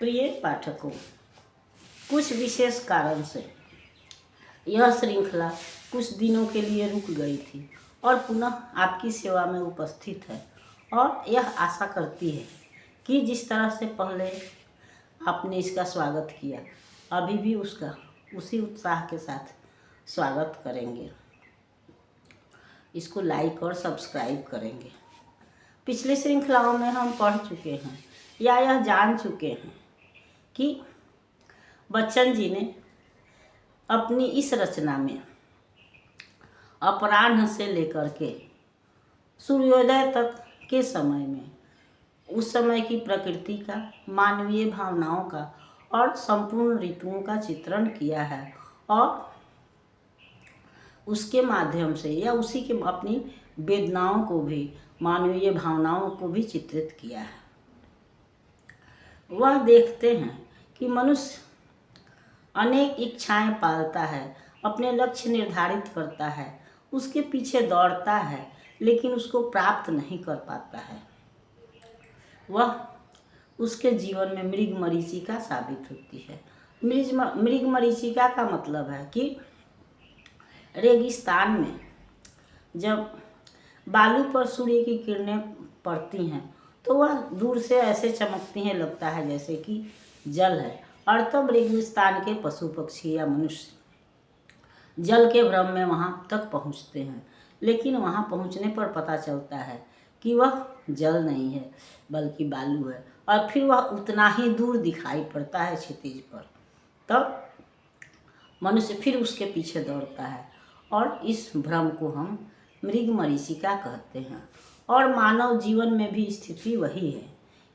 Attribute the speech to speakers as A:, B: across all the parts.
A: प्रिय पाठकों, कुछ विशेष कारण से यह श्रृंखला कुछ दिनों के लिए रुक गई थी और पुनः आपकी सेवा में उपस्थित है और यह आशा करती है कि जिस तरह से पहले आपने इसका स्वागत किया, अभी भी उसका उसी उत्साह के साथ स्वागत करेंगे। इसको लाइक और सब्सक्राइब करेंगे। पिछली श्रृंखलाओं में हम पढ़ चुके हैं या यह जान चुके हैं कि बच्चन जी ने अपनी इस रचना में अपराह्न से लेकर के सूर्योदय तक के समय में उस समय की प्रकृति का, मानवीय भावनाओं का और संपूर्ण ऋतुओं का चित्रण किया है और उसके माध्यम से या उसी के अपनी वेदनाओं को भी, मानवीय भावनाओं को भी चित्रित किया है। वह देखते हैं कि मनुष्य अनेक इच्छाएं पालता है, अपने लक्ष्य निर्धारित करता है, उसके पीछे दौड़ता है, लेकिन उसको प्राप्त नहीं कर पाता है। वह उसके जीवन में मृगमरीचिका साबित होती है। मृगमरीचिका का मतलब है कि रेगिस्तान में जब बालू पर सूर्य की किरणें पड़ती हैं तो वह दूर से ऐसे चमकती हैं, लगता है जैसे कि जल है। और तब रेगिस्तान के पशु पक्षी या मनुष्य जल के भ्रम में वहाँ तक पहुँचते हैं, लेकिन वहाँ पहुँचने पर पता चलता है कि वह जल नहीं है बल्कि बालू है, और फिर वह उतना ही दूर दिखाई पड़ता है क्षितिज पर। तब मनुष्य फिर उसके पीछे दौड़ता है और इस भ्रम को हम मृगमरीचिका कहते हैं। और मानव जीवन में भी स्थिति वही है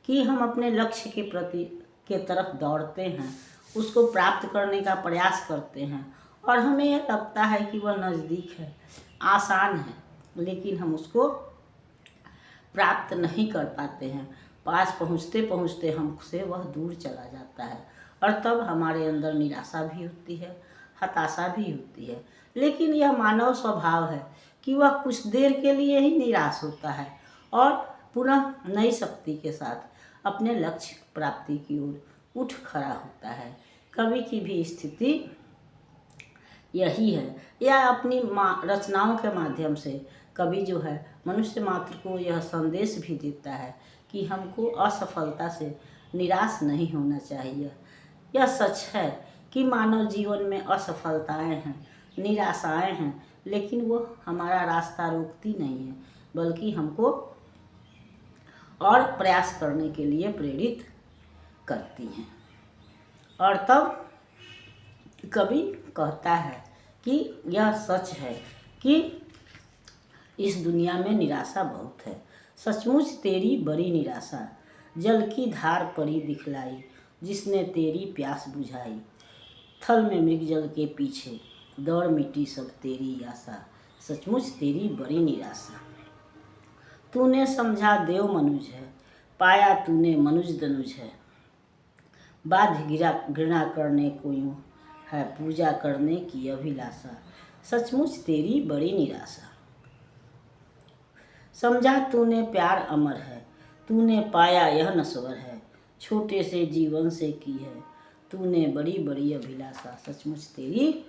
A: कि हम अपने लक्ष्य के तरफ दौड़ते हैं, उसको प्राप्त करने का प्रयास करते हैं और हमें यह लगता है कि वह नज़दीक है, आसान है, लेकिन हम उसको प्राप्त नहीं कर पाते हैं। पास पहुँचते पहुँचते हमसे वह दूर चला जाता है और तब हमारे अंदर निराशा भी होती है, हताशा भी होती है। लेकिन यह मानव स्वभाव है कि वह कुछ देर के लिए ही निराश होता है और पुनः नई शक्ति के साथ अपने लक्ष्य प्राप्ति की ओर उठ खड़ा होता है। कवि की भी स्थिति यही है। यह अपनी रचनाओं के माध्यम से कवि जो है मनुष्य मात्र को यह संदेश भी देता है कि हमको असफलता से निराश नहीं होना चाहिए। यह सच है कि मानव जीवन में असफलताएं हैं, निराशाएं हैं, लेकिन वो हमारा रास्ता रोकती नहीं है, बल्कि हमको और प्रयास करने के लिए प्रेरित करती हैं। और तब कवि कहता है कि यह सच है कि इस दुनिया में निराशा बहुत है। सचमुच तेरी बड़ी निराशा, जल की धार परी दिखलाई, जिसने तेरी प्यास बुझाई। थल में मृग जल के पीछे, दौड़ मिटी सब तेरी आशा, सचमुच तेरी बड़ी निराशा। तूने समझा देव मनुज है, पाया तूने मनुज दनुज है, बाध्य घृणा करने को यूं है, पूजा करने की अभिलाषा, सचमुच तेरी बड़ी निराशा। समझा तूने प्यार अमर है, तूने पाया यह नश्वर है, छोटे से जीवन से की है तूने बड़ी बड़ी अभिलाषा, सचमुच तेरी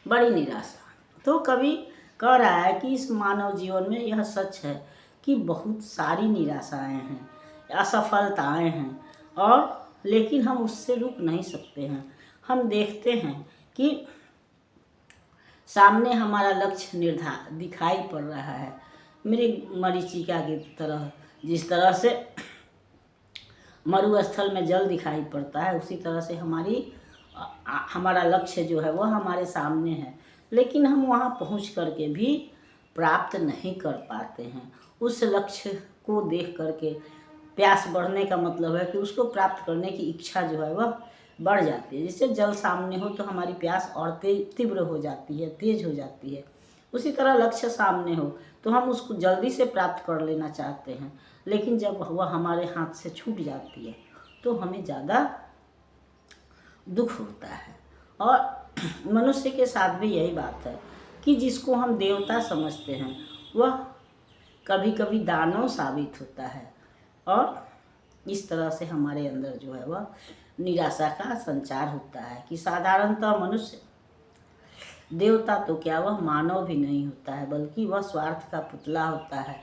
A: बड़ी निराशा। तो कवि कह रहा है कि इस मानव जीवन में यह सच है कि बहुत सारी निराशाएं हैं, असफलताएं हैं, और लेकिन हम उससे रुक नहीं सकते हैं। हम देखते हैं कि सामने हमारा लक्ष्य दिखाई पड़ रहा है, मृगमरीचिका की तरह। जिस तरह से मरुस्थल में जल दिखाई पड़ता है, उसी तरह से हमारा लक्ष्य जो है वह हमारे सामने है, लेकिन हम वहाँ पहुँच करके भी प्राप्त नहीं कर पाते हैं। उस लक्ष्य को देख करके प्यास बढ़ने का मतलब है कि उसको प्राप्त करने की इच्छा जो है वह बढ़ जाती है। जैसे जल सामने हो तो हमारी प्यास और तीव्र हो जाती है, तेज हो जाती है। उसी तरह लक्ष्य सामने हो तो हम उसको जल्दी से प्राप्त कर लेना चाहते हैं, लेकिन जब वह हमारे हाथ से छूट जाती है तो हमें ज़्यादा दुख होता है। और मनुष्य के साथ भी यही बात है कि जिसको हम देवता समझते हैं वह कभी कभी दानव साबित होता है और इस तरह से हमारे अंदर जो है वह निराशा का संचार होता है कि साधारणतः मनुष्य, देवता तो क्या वह मानव भी नहीं होता है, बल्कि वह स्वार्थ का पुतला होता है,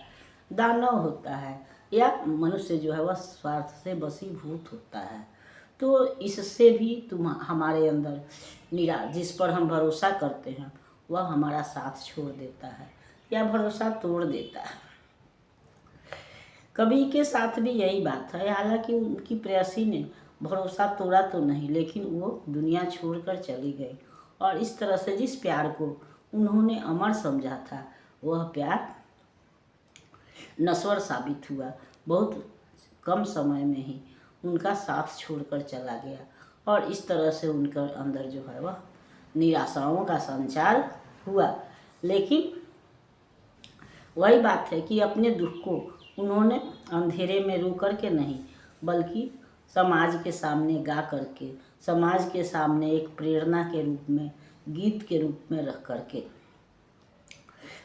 A: दानव होता है, या मनुष्य जो है वह स्वार्थ से वशीभूत होता है। तो इससे भी हमारे अंदर जिस पर हम भरोसा करते हैं वह हमारा साथ छोड़ देता है या भरोसा तोड़ देता है। कवि के साथ भी यही बात है। हालांकि उनकी प्रेयसी ने भरोसा तोड़ा तो नहीं, लेकिन वो दुनिया छोड़कर चली गई, और इस तरह से जिस प्यार को उन्होंने अमर समझा था वह प्यार नश्वर साबित हुआ। बहुत कम समय में ही उनका साथ छोड़कर चला गया, और इस तरह से उनके अंदर जो है वह निराशाओं का संचार हुआ। लेकिन वही बात है कि अपने दुख को उन्होंने अंधेरे में रो करके नहीं, बल्कि समाज के सामने गा करके, समाज के सामने एक प्रेरणा के रूप में, गीत के रूप में रख करके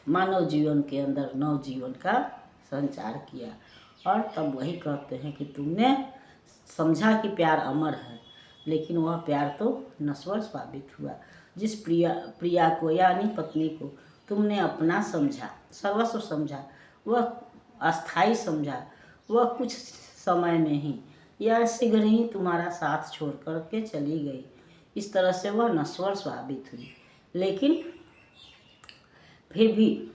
A: मानव जीवन के अंदर नव जीवन का संचार किया। और तब वही कहते हैं कि तुमने समझा कि प्यार अमर है, लेकिन वह प्यार तो नश्वर साबित हुआ। जिस प्रिया को यानी पत्नी को तुमने अपना समझा, सर्वस्व समझा, वह अस्थाई समझा, वह कुछ समय में ही या शीघ्र ही तुम्हारा साथ छोड़ कर के चली गई। इस तरह से वह नश्वर साबित हुई। लेकिन फिर भी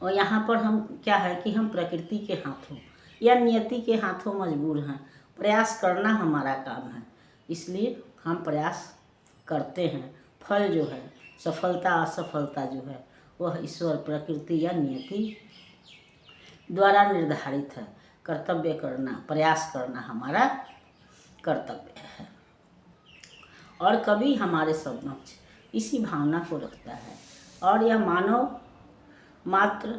A: और यहाँ पर हम क्या है कि हम प्रकृति के हाथों या नियति के हाथों मजबूर हैं। प्रयास करना हमारा काम है, इसलिए हम प्रयास करते हैं। फल जो है, सफलता असफलता जो है, वह ईश्वर, प्रकृति या नियति द्वारा निर्धारित है। कर्तव्य करना, प्रयास करना हमारा कर्तव्य है। और कभी हमारे समक्ष इसी भावना को रखता है, और यह मानव मात्र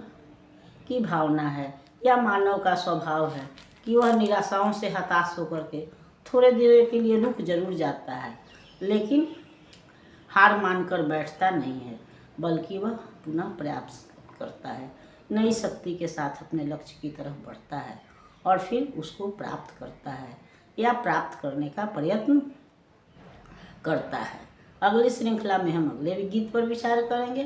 A: की भावना है या मानव का स्वभाव है कि वह निराशाओं से हताश होकर के थोड़े देर के लिए रुक जरूर जाता है, लेकिन हार मानकर बैठता नहीं है, बल्कि वह पुनः प्रयास करता है, नई शक्ति के साथ अपने लक्ष्य की तरफ बढ़ता है और फिर उसको प्राप्त करता है या प्राप्त करने का प्रयत्न करता है। अगली श्रृंखला में हम अगले गीत पर विचार करेंगे।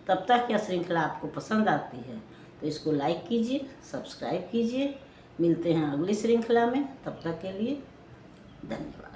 A: तब तक यह श्रृंखला आपको पसंद आती है तो इसको लाइक कीजिए, सब्सक्राइब कीजिए। मिलते हैं अगली श्रृंखला में, तब तक के लिए धन्यवाद।